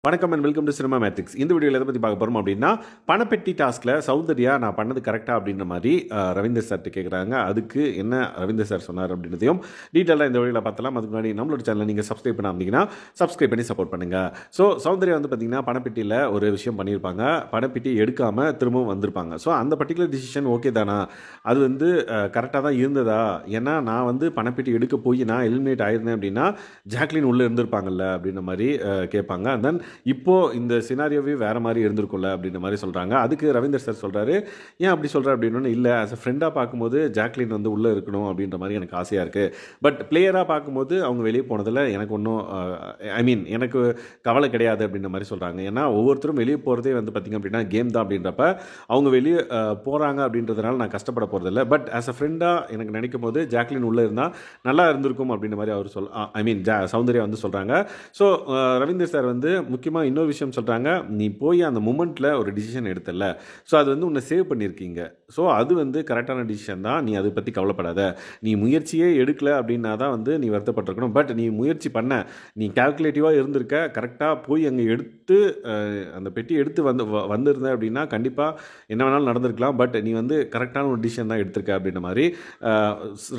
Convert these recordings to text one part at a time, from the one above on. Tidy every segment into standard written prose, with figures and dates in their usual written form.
வணக்கம் and welcome to cinema matrix. இந்த வீடியோவில் எதை பற்றி பார்க்க போகிறோம் அப்படின்னா, பணப்பெட்டி டாஸ்கில் சௌந்தர்யா நான் பண்ணது கரெக்டாக அப்படின்ற மாதிரி ரவீந்தர் சார்ட்டு கேட்குறாங்க. அதுக்கு என்ன ரவீந்தர் சார் சொன்னார் அப்படின்றதையும் டீட்டெயிலாக இந்த வீடியோவில் பார்த்தலாம். அதுக்கு முன்னாடி நம்மளோட சேனலை நீங்கள் சப்ஸ்கிரைப் பண்ணாமீங்கன்னா சப்ஸ்கிரைப் பண்ணி சப்போர்ட் பண்ணுங்கள். ஸோ சௌந்தர்யா வந்து பார்த்திங்கன்னா பணப்பெட்டியில் ஒரு விஷயம் பண்ணியிருப்பாங்க. பணப்பெட்டி எடுக்காமல் திரும்பவும் வந்திருப்பாங்க. ஸோ அந்த பர்டிகுலர் டிசிஷன் ஓகே தானா, அது வந்து கரெக்டாக தான் இருந்ததா? ஏன்னா நான் வந்து பணப்பெட்டி எடுக்க போய் நான் எலிமினேட் ஆயிருந்தேன் அப்படின்னா ஜாக்லின் உள்ளே இருந்திருப்பாங்கல்ல அப்படின்ற மாதிரி கேட்பாங்க. அண்ட் தென் இப்போது இந்த சினாரியோவே வேறு மாதிரி இருந்திருக்கும்ல அப்படின்ற மாதிரி சொல்கிறாங்க. அதுக்கு ரவீந்தர் சார் சொல்கிறாரு, ஏன் அப்படி சொல்கிற அப்படின்னு. இல்லை, ஆஸ் அ ஃப்ரெண்டாக பார்க்கும்போது ஜாக்லின் வந்து உள்ளே இருக்கணும் அப்படின்ற மாதிரி எனக்கு ஆசையாக இருக்குது. பட் பிளேயராக பார்க்கும்போது அவங்க வெளியே போனதில் எனக்கு ஒன்றும் எனக்கு கவலை கிடையாது அப்படின்ற மாதிரி சொல்கிறாங்க. ஏன்னா ஒவ்வொருத்தரும் வெளியே போகிறதே வந்து பார்த்திங்க அப்படின்னா கேம் தான். அப்படின்றப்ப அவங்க வெளியே போகிறாங்க அப்படின்றதுனால நான் கஷ்டப்பட போகிறதில்ல. பட் ஆஸ் அ ஃப்ரெண்டாக எனக்கு நினைக்கும் போது ஜாக்லின் உள்ளே இருந்தால் நல்லா இருந்திருக்கும் அப்படின்ற மாதிரி அவர் சௌந்தர்யா வந்து சொல்கிறாங்க. ஸோ ரவீந்தர் சார் வந்து முக்கியமாக இன்னொரு விஷயம் சொல்கிறாங்க, நீ போய் அந்த மூமெண்ட்டில் ஒரு டிசிஷன் எடுத்தல, ஸோ அது வந்து உன்னை சேவ் பண்ணியிருக்கீங்க. ஸோ அது வந்து கரெக்டான டிசிஷன் தான், நீ அதை பற்றி கவலைப்படாத. நீ முயற்சியே எடுக்கலை அப்படின்னா தான் வந்து நீ வருத்தப்பட்டிருக்கணும். பட் நீ முயற்சி பண்ண, நீ கால்குலேட்டிவாக இருந்திருக்க, கரெக்டாக போய் அங்கே எடுத்து அந்த பெட்டி எடுத்து வந்திருந்த அப்படின்னா கண்டிப்பாக என்ன வேணாலும் நடந்திருக்கலாம். பட் நீ வந்து கரெக்டான ஒரு டிசிஷன் தான் எடுத்திருக்க அப்படின்ற மாதிரி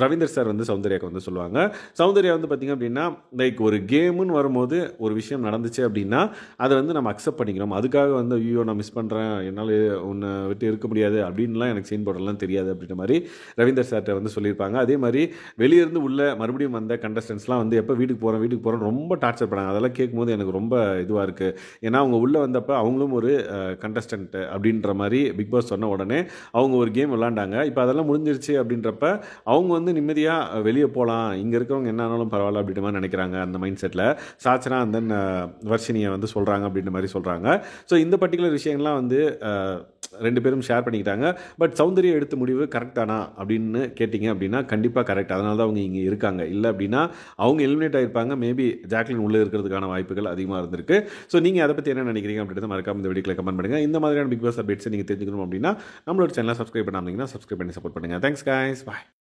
ரவீந்தர் சார் வந்து சௌந்தர்யாவுக்கு வந்து சொல்லுவாங்க. சௌந்தர்யா வந்து பார்த்திங்க அப்படின்னா லைக் ஒரு கேமுன்னு வரும்போது ஒரு விஷயம் நடந்துச்சு அப்படின்னா அதை வந்து நம்ம அக்செப்ட் பண்ணிக்கணும். அதுக்காக வந்து ஐயோ நான் மிஸ் பண்ணுறேன், என்னால் உன்னை விட்டு இருக்க முடியாது அப்படின்லாம் எனக்கு சீன் போடலாம் தெரியாது அப்படின்ற மாதிரி ரவீந்தர் சார்கிட்ட வந்து சொல்லியிருப்பாங்க. அதே மாதிரி வெளியிருந்து உள்ள மறுபடியும் வந்த கண்டஸ்டன்ஸ்லாம் வந்து எப்போ வீட்டுக்கு போகிறோம் ரொம்ப டார்ச்சர் பண்ணாங்க. அதெல்லாம் கேட்கும்போது எனக்கு ரொம்ப இதுவாக இருக்குது. ஏன்னா அவங்க உள்ளே வந்தப்போ அவங்களும் ஒரு கண்டஸ்டன்ட் அப்படின்ற மாதிரி பிக் பாஸ் சொன்ன உடனே அவங்க ஒரு கேம் விளாண்டாங்க. இப்போ அதெல்லாம் முடிஞ்சிருச்சு அப்படின்றப்ப அவங்க வந்து நிம்மதியாக வெளியே போகலாம், இங்கே இருக்கிறவங்க என்ன ஆனாலும் பரவாயில்ல அப்படின்ற மாதிரி நினைக்கிறாங்க. அந்த மைண்ட் செட்டில் சாச்சனா அண்ட் தென் வர்ஷினியை வந்து சொல்கிறாங்க அப்படின்ற மாதிரி சொல்கிறாங்க. ஸோ இந்த பர்டிகுலர் விஷயங்கள்லாம் வந்து ரெண்டு பேரும் ஷேர் பண்ணிக்கிட்டாங்க. பட் சௌந்தர்யா எடுத்த முடிவு கரெக்ட் தானா அப்படின்னு கேட்டிங்க அப்படின்னா கண்டிப்பாக கரெக்ட். அதனால தான் அவங்க இங்கே இருக்காங்க. இல்லை அப்படின்னா அவங்க எலிமினேட் ஆகிருப்பாங்க. மேபி ஜாக்லின் உள்ளே இருக்கிறதுக்கான வாய்ப்புகள் அதிகமாக இருந்திருக்கு. ஸோ நீங்கள் அதை பற்றி என்ன நினைக்கிறீங்க அப்படின்றத மறக்காம இந்த வீடியோவில் கமெண்ட் பண்ணுங்கள். இந்த மாதிரியான பிக் பாஸ் அப்டேட்ஸை நீங்கள் தெரிஞ்சுக்கணும் அப்படின்னா நம்மளோட சேனலை சப்ஸ்கிரைப் பண்ணாமீங்கன்னா சப்ஸ்கிரைப் பண்ணி சப்போர்ட் பண்ணுங்கள். தேங்க்ஸ் கைஸ், பாய்.